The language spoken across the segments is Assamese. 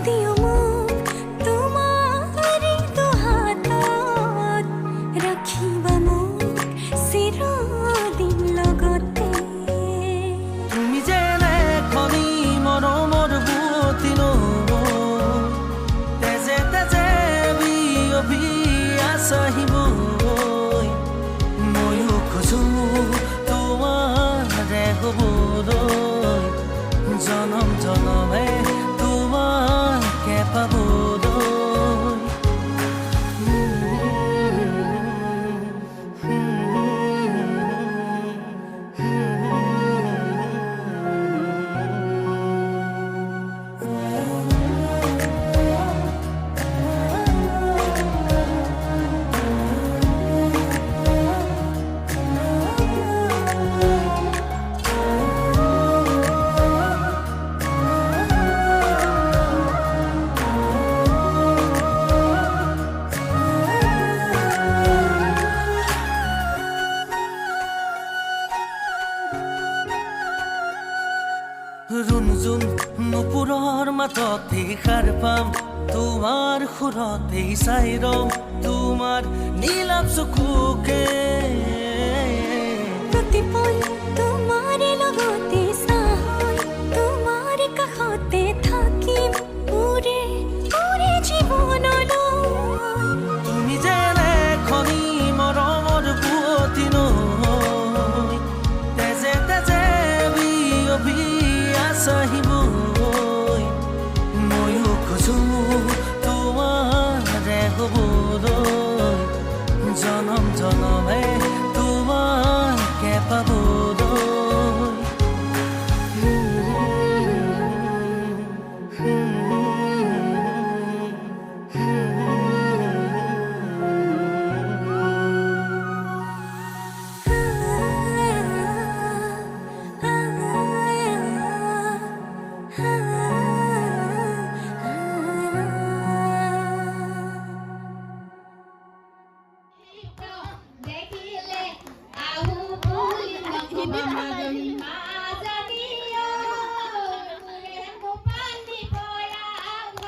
দিও মোক তোমাৰি দুহাতত ৰাখিবা মোক চিৰদিন লগতে তুমি যেনে খনি মৰমৰ বুৱতী নৈ তেজে তেজে বিয়পি আছহিবৈ ময়ো খোজো তোমাৰে হ'বলৈ জনম জনমে তোমাকে পাবলৈ ৰুণজুন নুপুৰৰ মাততে সাৰ পাম তোমাৰ সুৰতে চাই ৰম তোমাৰ নীলাভ চকুকে প্ৰতিপল তোমাৰে লগতে চাই তোমাৰ কাষতে থাকিম পুৰে পুৰে জীৱনলৈ তুমি যেনে খনি মৰমৰ বুৱতী নৈ তেজে তেজে বিয়পি আছহিবৈ ময়ো খোজো তোমাৰে হ'বলৈ জনম জনমে তোমাকে পাবলৈ দেখিলে আহু ফুল নকমানি মাজনীয় ফুলে মুপানি পৰাগ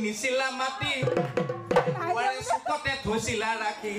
নিচিলা মাটি চুকতে থৈছিলা ৰাখি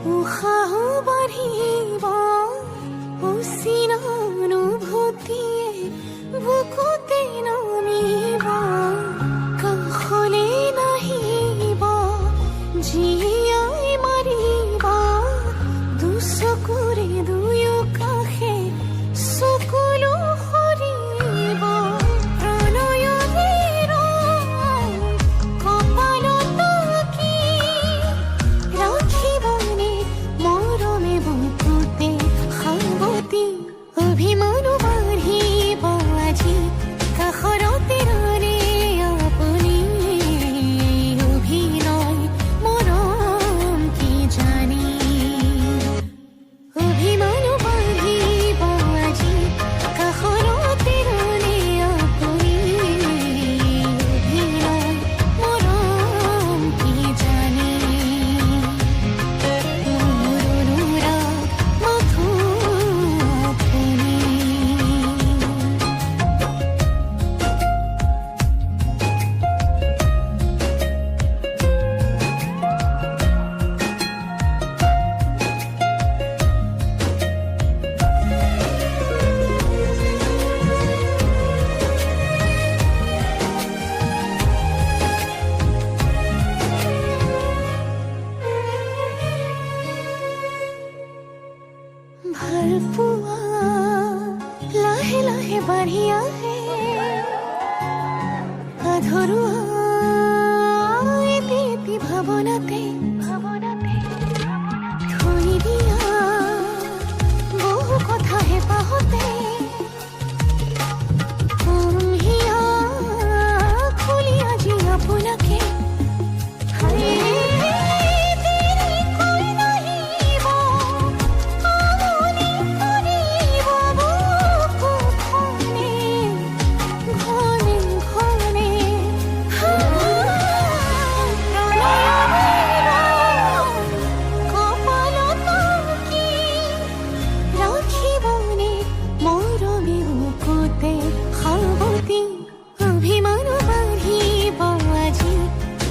উশাহ বাঢ়িব উচিনা অনুভূতিয়ে বুকুতে নামিব কাষলে নাহিব জীয়াই মাৰিব দুচকুৰে দুয়ো কাষে চকুলো সৰিব প্ৰণয়ৰে ৰং কপালত কি ৰাখিবনে মৰমে বুকুতে সাৱতি অভিমানো বাঢ়িব আজি কাষৰতে ৰলে আপুনি অভিনয় মৰম কি জানি অভিমানো বাঢ়িব আজি কাষৰতে ৰলে আপুনি অভিনয় মৰম কি জানি মোৰো মধু আপুনি ভালপোৱা লাহে লাহে বাঢ়ি আহে আধৰুৱা এটি এটি ভাৱনাতে থৈ দিয়া বহু কথা হেঁপাহতে হিয়া খুলি আজি আপোনাকে অভিমান বাঢ়িব আজি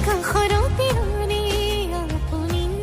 কাষৰতে ৰলে আপুনি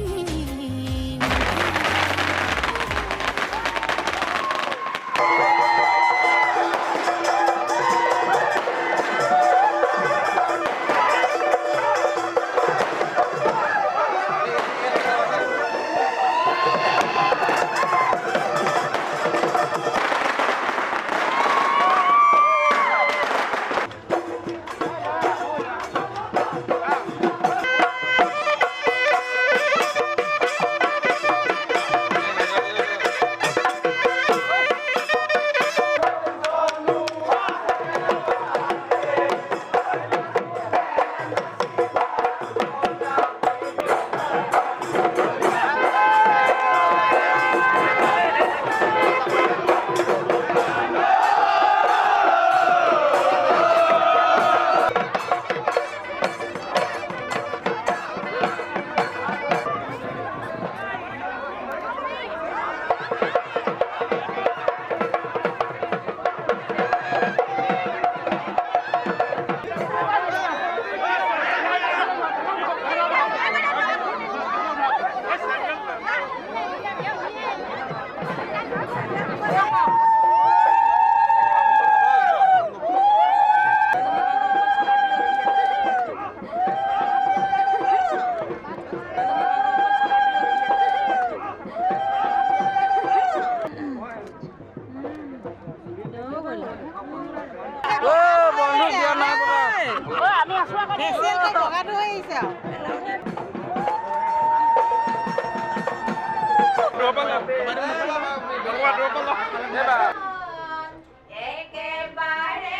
একেবাৰে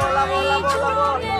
ওলাব ওলাব ওলাব ওলাব